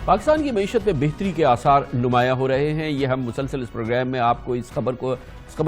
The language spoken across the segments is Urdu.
پاکستان کی معیشت میں بہتری کے آثار نمایاں ہو رہے ہیں. یہ ہم مسلسل اس پروگرام میں آپ کو اس خبر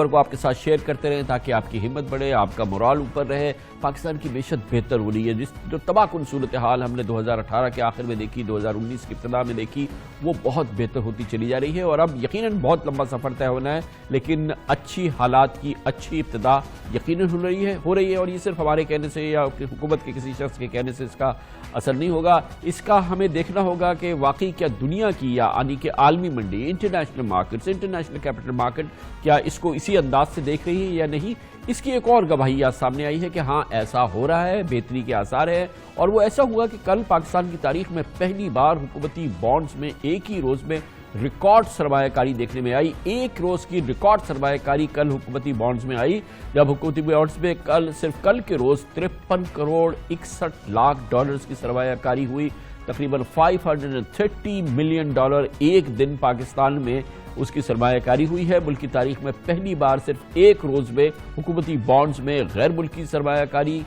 کو آپ کے ساتھ شیئر کرتے رہیں تاکہ آپ کی ہمت بڑھے, آپ کا مورال اوپر رہے. پاکستان کی معیشت بہتر ہو رہی ہے. جو تباہ کن صورتحال ہم نے 2018 کے آخر میں دیکھی, 2019 کی ابتدا میں دیکھی, وہ بہت بہتر ہوتی چلی جا رہی ہے. اور اب یقیناً بہت لمبا سفر طے ہونا ہے, لیکن اچھی حالات کی اچھی ابتدا یقیناً ہو رہی ہے. اور یہ صرف ہمارے کہنے سے یا حکومت کے کسی شخص کے کہنے سے اس کا اثر نہیں ہوگا. اس کا ہمیں دیکھنا ہوگا کہ واقعی کیا دنیا کی یعنی کہ عالمی منڈی, international markets, international capital market کیا اس کو اسی انداز سے دیکھ رہی ہے یا نہیں. اس کی ایک اور گواہی سامنے آئی ہے کہ ہاں ایسا ہو رہا ہے, بہتری کے آثار ہیں. اور وہ ایسا ہوا کہ کل پاکستان کی تاریخ میں پہلی بار حکومتی بانڈز میں ایک ہی روز میں ریکارڈ سرمایہ کاری دیکھنے میں آئی. ایک روز کی ریکارڈ سرمایہ کاری کل حکومتی بانڈز میں آئی, جب حکومتی بانڈز میں صرف کل کے روز 53 کروڑ 61 لاکھ ڈالرز کی سرمایہ کاری ہوئی. تقریباً $530 ملین ایک دن پاکستان میں اس کی سرمایہ کاری ہوئی ہے. ملک کی تاریخ میں پہلی بار صرف ایک روز میں حکومتی بانڈز میں غیر ملکی سرمایہ کاری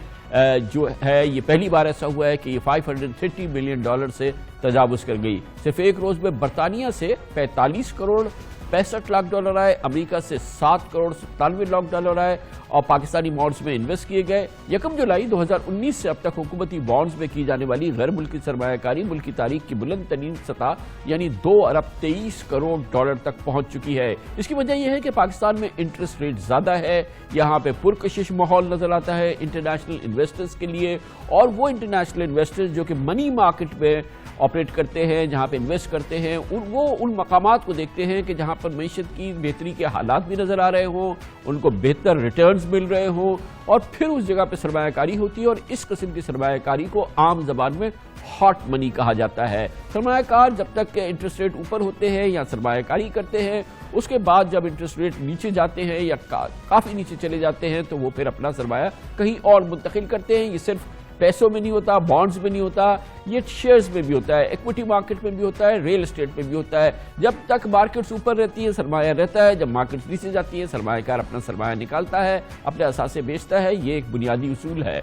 جو ہے, یہ پہلی بار ایسا ہوا ہے کہ یہ $530 ملین سے تجاوز کر گئی. صرف ایک روز میں برطانیہ سے 45 کروڑ 65 لاکھ ڈالر آئے, امریکہ سے 7 کروڑ 97 لاکھ ڈالر آئے اور پاکستانی بانڈز میں انویسٹ کیے گئے. 1 جولائی 2019 سے اب تک حکومتی بانڈز میں کی جانے والی غیر ملکی سرمایہ کاری ملک کی تاریخ کی بلند ترین سطح یعنی 2 ارب 23 کروڑ ڈالر تک پہنچ چکی ہے. اس کی وجہ یہ ہے کہ پاکستان میں انٹرسٹ ریٹ زیادہ ہے, یہاں پہ پرکشش ماحول نظر آتا ہے انٹرنیشنل انویسٹرز کے لیے. اور وہ انٹرنیشنل انویسٹرز جو کہ منی مارکیٹ میں آپریٹ کرتے ہیں, جہاں پہ انویسٹ کرتے ہیں, وہ ان مقامات کو دیکھتے ہیں کہ جہاں پر معیشت کی بہتری کے حالات بھی نظر آ رہے ہوں, ان کو بہتر ریٹرنز مل رہے ہوں, اور پھر اس جگہ پہ سرمایہ کاری ہوتی ہے. اور اس قسم کی سرمایہ کاری کو عام زبان میں ہاٹ منی کہا جاتا ہے. سرمایہ کار جب تک کہ انٹرسٹ ریٹ اوپر ہوتے ہیں یا سرمایہ کاری کرتے ہیں, اس کے بعد جب انٹرسٹ ریٹ نیچے جاتے ہیں یا کافی نیچے چلے جاتے ہیں تو وہ پھر اپنا سرمایہ کہیں اور منتقل کرتے ہیں. یہ صرف پیسوں میں نہیں ہوتا, بانڈز میں نہیں ہوتا, یہ شیئرز میں بھی ہوتا ہے, ایکوٹی مارکیٹ میں بھی ہوتا ہے, ریل اسٹیٹ میں بھی ہوتا ہے. جب تک مارکیٹس اوپر رہتی ہیں سرمایہ رہتا ہے, جب مارکیٹس نیچے جاتی ہیں سرمایہ کار اپنا سرمایہ نکالتا ہے, اپنے اثاثے بیچتا ہے. یہ ایک بنیادی اصول ہے.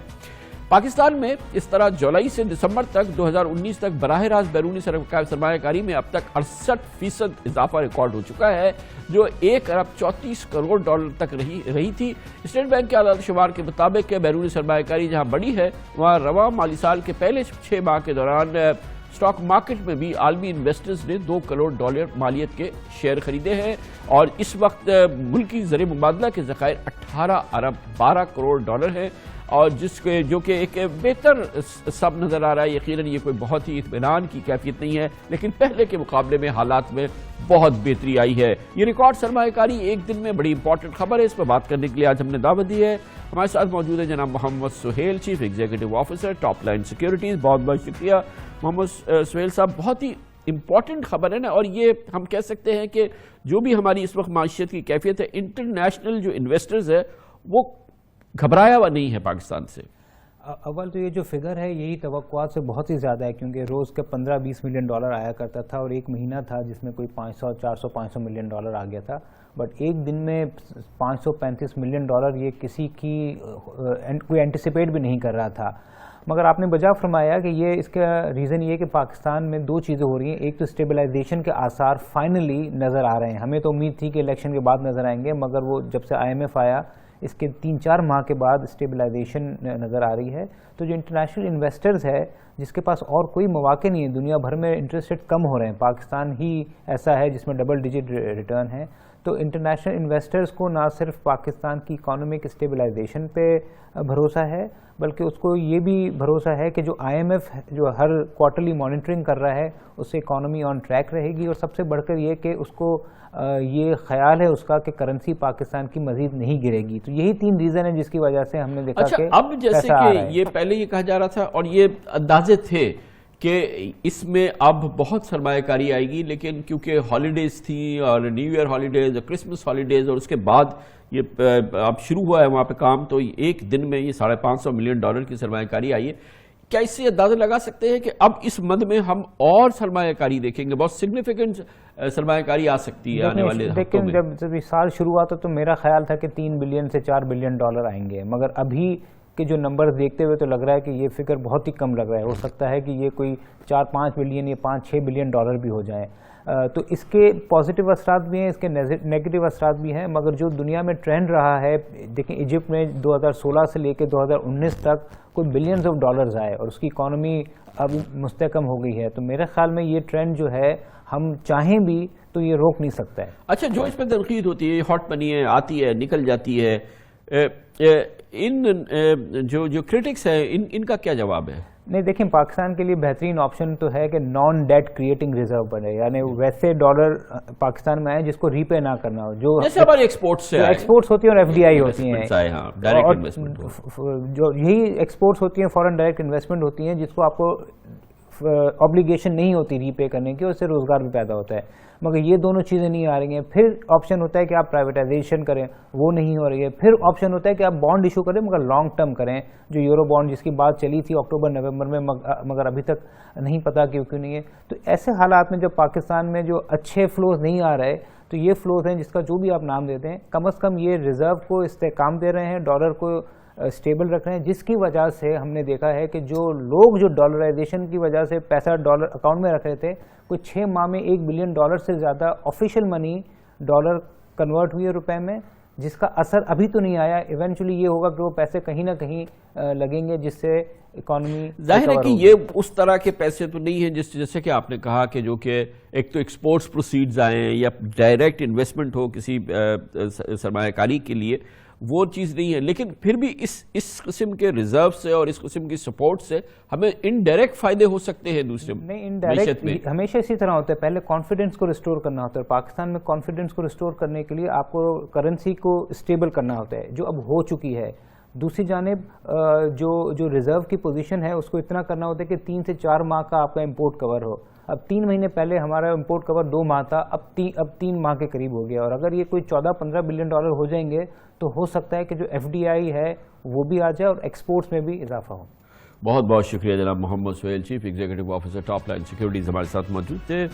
پاکستان میں اس طرح جولائی سے دسمبر تک 2019 تک براہ راست بیرونی سرمایہ کاری میں اب تک 68% اضافہ ریکارڈ ہو چکا ہے, جو 1 ارب 34 کروڑ ڈالر تک رہی تھی. اسٹیٹ بینک کے اعداد و شمار کے مطابق کہ بیرونی سرمایہ کاری جہاں بڑی ہے, وہاں رواں مالی سال کے پہلے 6 ماہ کے دوران اسٹاک مارکیٹ میں بھی عالمی انویسٹرز نے 2 کروڑ ڈالر مالیت کے شیئر خریدے ہیں. اور اس وقت ملکی زر مبادلہ کے ذخائر 18 ارب 12 کروڑ ڈالر ہیں, اور جو کہ ایک بہتر سب نظر آ رہا ہے. یقیناً یہ کوئی بہت ہی اطمینان کی کیفیت نہیں ہے, لیکن پہلے کے مقابلے میں حالات میں بہت بہتری آئی ہے. یہ ریکارڈ سرمایہ کاری ایک دن میں بڑی امپورٹنٹ خبر ہے. اس پر بات کرنے کے لیے آج ہم نے دعوت دی ہے. ہمارے ساتھ موجود ہے جناب Muhammad Sohail, chief executive officer Top Line Securities. بہت بہت شکریہ محمد سہیل صاحب. بہت ہی امپورٹنٹ خبر ہے نا, اور یہ ہم کہہ سکتے ہیں کہ جو بھی ہماری اس وقت معیشت کی کیفیت ہے, انٹرنیشنل جو انویسٹرز ہے وہ گھبرایا ہوا نہیں ہے پاکستان سے. اول تو یہ جو فگر ہے یہی توقعات سے بہت ہی زیادہ ہے, کیونکہ روز کا 15-20 ملین ڈالر آیا کرتا تھا, اور ایک مہینہ تھا جس میں کوئی 500-400-500 ملین ڈالر آ گیا تھا. بٹ ایک دن میں 535 ملین ڈالر یہ کسی کی کوئی اینٹیسپیٹ بھی نہیں کر رہا تھا. مگر آپ نے بجا فرمایا کہ یہ اس کا ریزن یہ کہ پاکستان میں 2 چیزیں ہو رہی ہیں. ایک تو اسٹیبلائزیشن کے آثار فائنلی نظر آ رہے ہیں. ہمیں تو امید تھی کہ الیکشن کے بعد نظر آئیں گے, مگر وہ جب سے IMF آیا اس کے 3-4 ماہ کے بعد اسٹیبلائزیشن نظر آ رہی ہے. تو جو انٹرنیشنل انویسٹرز ہے جس کے پاس اور کوئی مواقع نہیں ہے, دنیا بھر میں انٹرسٹ ریٹ کم ہو رہے ہیں, پاکستان ہی ایسا ہے جس میں ڈبل ڈیجٹ ریٹرن ہے. تو انٹرنیشنل انویسٹرز کو نہ صرف پاکستان کی اکانومک اسٹیبلائزیشن پہ بھروسہ ہے, بلکہ اس کو یہ بھی بھروسہ ہے کہ جو IMF جو ہر کوارٹرلی مانیٹرنگ کر رہا ہے اس سے اکانومی آن ٹریک رہے گی. اور سب سے بڑھ کر یہ کہ اس کو یہ خیال ہے اس کا کہ کرنسی پاکستان کی مزید نہیں گرے گی. تو یہی 3 ریزن ہیں جس کی وجہ سے ہم نے دیکھا کہ اب جیسے کہ یہ پہلے یہ کہا جا رہا تھا اور یہ اندازے تھے کہ اس میں اب بہت سرمایہ کاری آئے گی, لیکن کیونکہ ہالیڈیز تھیں اور نیو ایئر ہالیڈیز اور کرسمس ہالیڈیز, اور اس کے بعد یہ اب شروع ہوا ہے وہاں پہ کام, تو ایک دن میں یہ 550 ملین ڈالر کی سرمایہ کاری آئی ہے. کیا اس سے اندازہ لگا سکتے ہیں کہ اب اس مد میں ہم اور سرمایہ کاری دیکھیں گے, بہت سگنیفیکنٹ سرمایہ کاری آ سکتی ہے آنے والے ہفتوں میں؟ جب سال شروع ہوا تو میرا خیال تھا کہ 3 بلین سے 4 بلین ڈالر آئیں گے, مگر ابھی کے جو نمبر دیکھتے ہوئے تو لگ رہا ہے کہ یہ فگر بہت ہی کم لگ رہا ہے. ہو سکتا ہے کہ یہ کوئی 4-5 بلین یا 5-6 بلین ڈالر بھی ہو جائیں. تو اس کے پازیٹیو اثرات بھی ہیں, اس کے نیگیٹو اثرات بھی ہیں, مگر جو دنیا میں ٹرینڈ رہا ہے, دیکھیں ایجپٹ میں 2016 سے لے کے 2019 تک کوئی بلینز آف ڈالرز آئے اور اس کی اکانومی اب مستحکم ہو گئی ہے. تو میرے خیال میں یہ ٹرینڈ جو ہے ہم چاہیں بھی تو یہ روک نہیں سکتا ہے. اچھا, جو اس پہ تنقید ہوتی ہے, یہ ہاٹ منی ہے, آتی ہے نکل جاتی ہے, ان جو کرٹکس ہیں ان کا کیا جواب ہے؟ نہیں دیکھیں, پاکستان کے لیے بہترین آپشن تو ہے کہ نان ڈیٹ کریٹنگ ریزرو بنے, یعنی ویسے ڈالر پاکستان میں آئے جس کو ری پے نہ کرنا ہو, جو جیسے ہماری ایکسپورٹس ہوتی ہیں اور FDI ہوتی ہیں, ڈائریکٹ انویسٹمنٹ, جو یہی ایکسپورٹس ہوتی ہیں فورن ڈائریکٹ انویسٹمنٹ ہوتی ہیں جس کو آپ کو obligation نہیں ہوتی ری پے کرنے کی, اور اس سے روزگار بھی پیدا ہوتا ہے. مگر یہ دونوں چیزیں نہیں آ رہی ہیں. پھر آپشن ہوتا ہے کہ آپ پرائیویٹائزیشن کریں, وہ نہیں ہو رہی ہے. پھر آپشن ہوتا ہے کہ آپ بانڈ ایشو کریں مگر لانگ ٹرم کریں, جو یورو بانڈ جس کی بات چلی تھی اکتوبر نومبر میں, مگر ابھی تک نہیں پتا کیوں نہیں ہے. تو ایسے حالات میں جب پاکستان میں جو اچھے فلوز نہیں آ رہے, تو یہ فلوز ہیں جس کا جو بھی آپ نام دیتے ہیں, کم از کم یہ ریزرو کو استحکام دے رہے ہیں, ڈالر کو اسٹیبل رکھ رہے ہیں, جس کی وجہ سے ہم نے دیکھا ہے کہ جو لوگ جو ڈالرائزیشن کی وجہ سے پیسہ ڈالر اکاؤنٹ میں رکھ رہے تھے, کوئی 6 ماہ میں $1 بلین سے زیادہ آفیشیل منی ڈالر کنورٹ ہوئی ہے روپے میں, جس کا اثر ابھی تو نہیں آیا. ایونچولی یہ ہوگا کہ وہ پیسے کہیں نہ کہیں لگیں گے, جس سے اکانومی ظاہر ہے کہ یہ اس طرح کے پیسے تو نہیں ہیں جیسے کہ آپ نے کہا کہ جو کہ ایک تو ایکسپورٹس پروسیڈز آئیں یا ڈائریکٹ انویسٹمنٹ ہو کسی سرمایہ کاری کے لیے, وہ چیز نہیں ہے. لیکن پھر بھی اس قسم کے ریزرو سے اور اس قسم کی سپورٹ سے ہمیں انڈائریکٹ فائدے ہو سکتے ہیں دوسرے معیشت میں. ہمیشہ اسی طرح ہوتا ہے, پہلے کانفیڈنس کو ریسٹور کرنا ہوتا ہے. پاکستان میں کانفیڈنس کو ریسٹور کرنے کے لیے آپ کو کرنسی کو اسٹیبل کرنا ہوتا ہے, جو اب ہو چکی ہے. دوسری جانب جو ریزرو کی پوزیشن ہے اس کو اتنا کرنا ہوتا ہے کہ 3 سے 4 ماہ کا آپ کا امپورٹ کور ہو. اب 3 مہینے پہلے ہمارا امپورٹ کور 2 ماہ تھا, اب 3 ماہ کے قریب ہو گیا. اور اگر یہ کوئی 14-15 بلین ڈالر ہو جائیں گے تو ہو سکتا ہے کہ جو FDI ہے وہ بھی آ جائے اور ایکسپورٹس میں بھی اضافہ ہو. بہت بہت شکریہ جناب Muhammad Sohail, chief executive officer Top Line Securities ہمارے ساتھ موجود تھے.